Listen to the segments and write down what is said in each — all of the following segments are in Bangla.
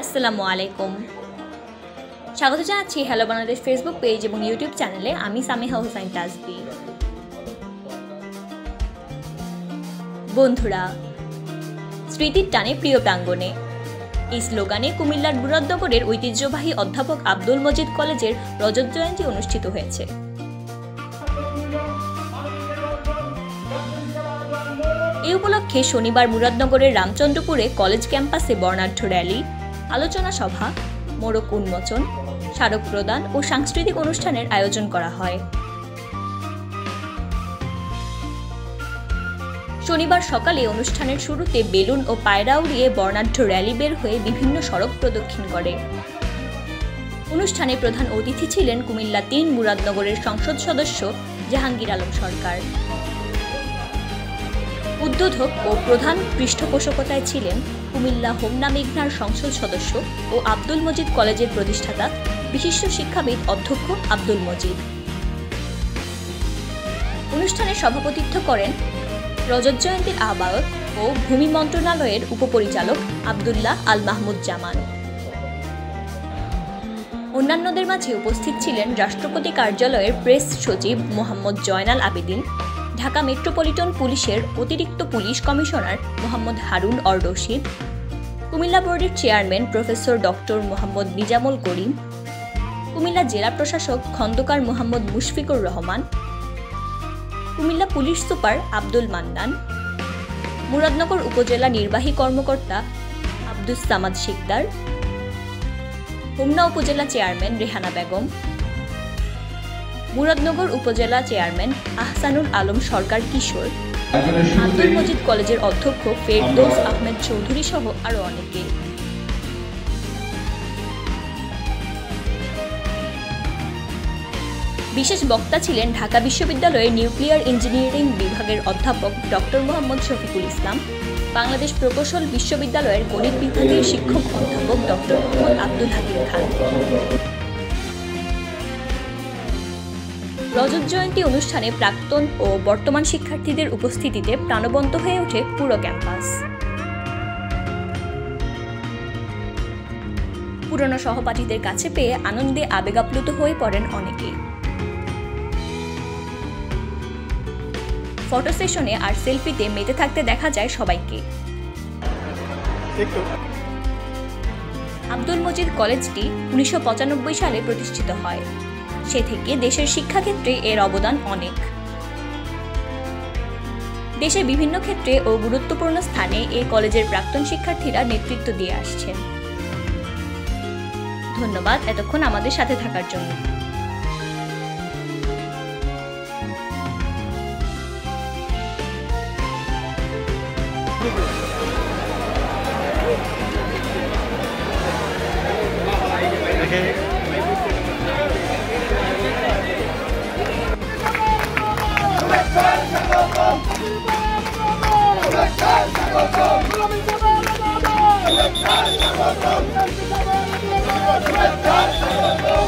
আসসালামু আলাইকুম। স্বাগত জানাচ্ছি হ্যালো বাংলাদেশ ফেসবুক পেজ এবং ইউটিউব চ্যানেলে। আমি সামিহা হোসাইন তাসবি। বন্ধুরা, স্মৃতির টানে প্রিয় প্রাঙ্গণে, এই স্লোগানে কুমিল্লার মুরাদনগরের ঐতিহ্যবাহী অধ্যাপক আব্দুল মজিদ কলেজের রজত জয়ন্তী অনুষ্ঠিত হয়েছে। এই উপলক্ষে শনিবার মুরাদনগরের রামচন্দ্রপুরে কলেজ ক্যাম্পাসে বর্ণাঢ্য র্যালি, আলোচনা সভা, মোড়ক উন্মোচন, স্মারক প্রদান ও সাংস্কৃতিক অনুষ্ঠানের আয়োজন করা হয়। শনিবার সকালে অনুষ্ঠানের শুরুতে বেলুন ও পায়রা উড়িয়ে বর্ণাঢ্য র্যালি বের হয়ে বিভিন্ন সড়ক প্রদক্ষিণ করে। অনুষ্ঠানে প্রধান অতিথি ছিলেন কুমিল্লা ৩ মুরাদনগরের সংসদ সদস্য জাহাঙ্গীর আলম সরকার। উদ্বোধক ও প্রধান পৃষ্ঠপোষকতায় ছিলেন কুমিল্লা হোমনা মেঘনার সংসদ সদস্য ও আব্দুল মজিদ কলেজের প্রতিষ্ঠাতা বিশিষ্ট শিক্ষাবিদ অধ্যক্ষ আব্দুল মজিদ। অনুষ্ঠানে সভাপতিত্ব করেন রজত জয়ন্তীর আহ্বায়ক ও ভূমি মন্ত্রণালয়ের উপপরিচালক আব্দুল্লাহ আল মাহমুদ জামান। অন্যান্যদের মাঝে উপস্থিত ছিলেন রাষ্ট্রপতি কার্যালয়ের প্রেস সচিব মোহাম্মদ জয়নাল আবেদিন, ঢাকা মেট্রোপলিটন পুলিশের অতিরিক্ত পুলিশ কমিশনার মোহাম্মদ হারুন অর রশিদ, কুমিল্লা বোর্ডের chairman professor doctor Mohammad Nizamul Karim, Cumilla জেলা প্রশাসক খন্দকার মোহাম্মদ মুশফিকুর রহমান, কুমিল্লা পুলিশ সুপার আব্দুল মান্নান, মুরাদনগর উপজেলা নির্বাহী কর্মকর্তা আব্দুস সামাদ শিকদার, হোমনা উপজেলা চেয়ারম্যান রেহানা বেগম, মুরাদনগর উপজেলা চেয়ারম্যান আহসানুল আলম সরকার কিশোর, আব্দুল মজিদ কলেজের অধ্যক্ষ ফেরদৌস আহমেদ চৌধুরী সহ আরো অনেকে। বিশেষ বক্তা ছিলেন ঢাকা বিশ্ববিদ্যালয়ের নিউক্লিয়ার ইঞ্জিনিয়ারিং বিভাগের অধ্যাপক ডক্টর মোহাম্মদ শফিকুল ইসলাম, বাংলাদেশ প্রকৌশল বিশ্ববিদ্যালয়ের গণিত বিভাগের শিক্ষক অধ্যাপক ডক্টর মোহাম্মদ আব্দুল হাকিম খান। রজত জয়ন্তী অনুষ্ঠানে প্রাক্তন ও বর্তমান শিক্ষার্থীদের উপস্থিতিতে প্রাণবন্ত হয়ে ওঠে পুরো ক্যাম্পাস। পুরনো সহপাঠীদের কাছে পেয়ে আনন্দে আবেগাপ্লুত হয়ে পড়েন অনেকেই। ফটো সেশনে আর সেলফিতে মেতে থাকতে দেখা যায় সবাইকে। আব্দুল মজিদ কলেজটি 1995 সালে প্রতিষ্ঠিত হয়। সে থেকে দেশের শিক্ষাক্ষেত্রে এর অবদান অনেক। দেশের বিভিন্ন ক্ষেত্রে ও গুরুত্বপূর্ণ স্থানে এই কলেজের প্রাক্তন শিক্ষার্থীরা নেতৃত্ব দিয়ে আসছেন। ধন্যবাদ এতক্ষণ আমাদের সাথে থাকার জন্য। Let's go!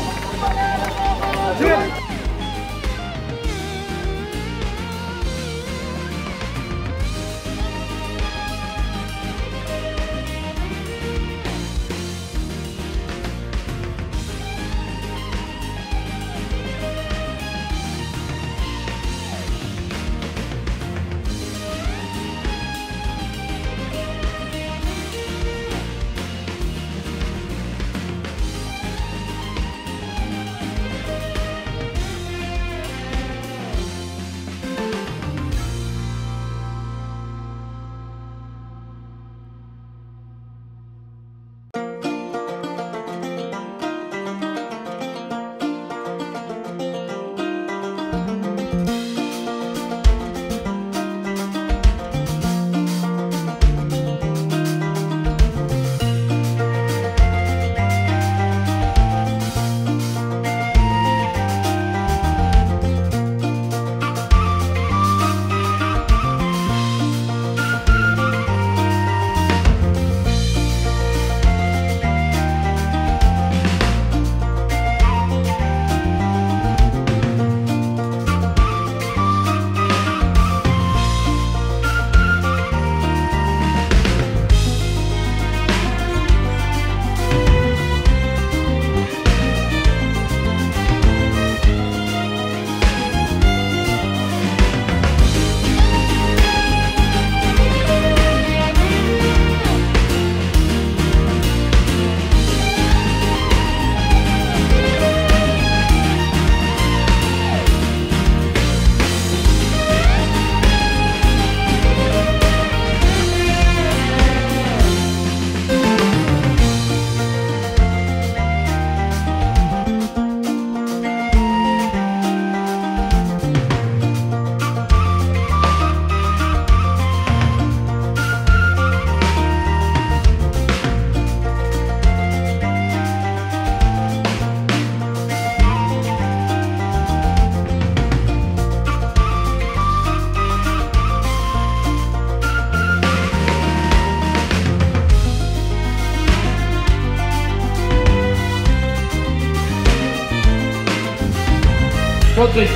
পথেই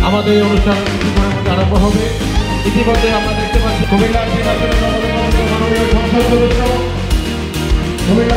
আমাদের এই অনুষ্ঠান আরম্ভ হবে। ইতিমধ্যে আমরা দেখতে পাচ্ছি কুমিল্লা নির্বাচনের মাননীয় সংসদ সদস্য কুমিল্লা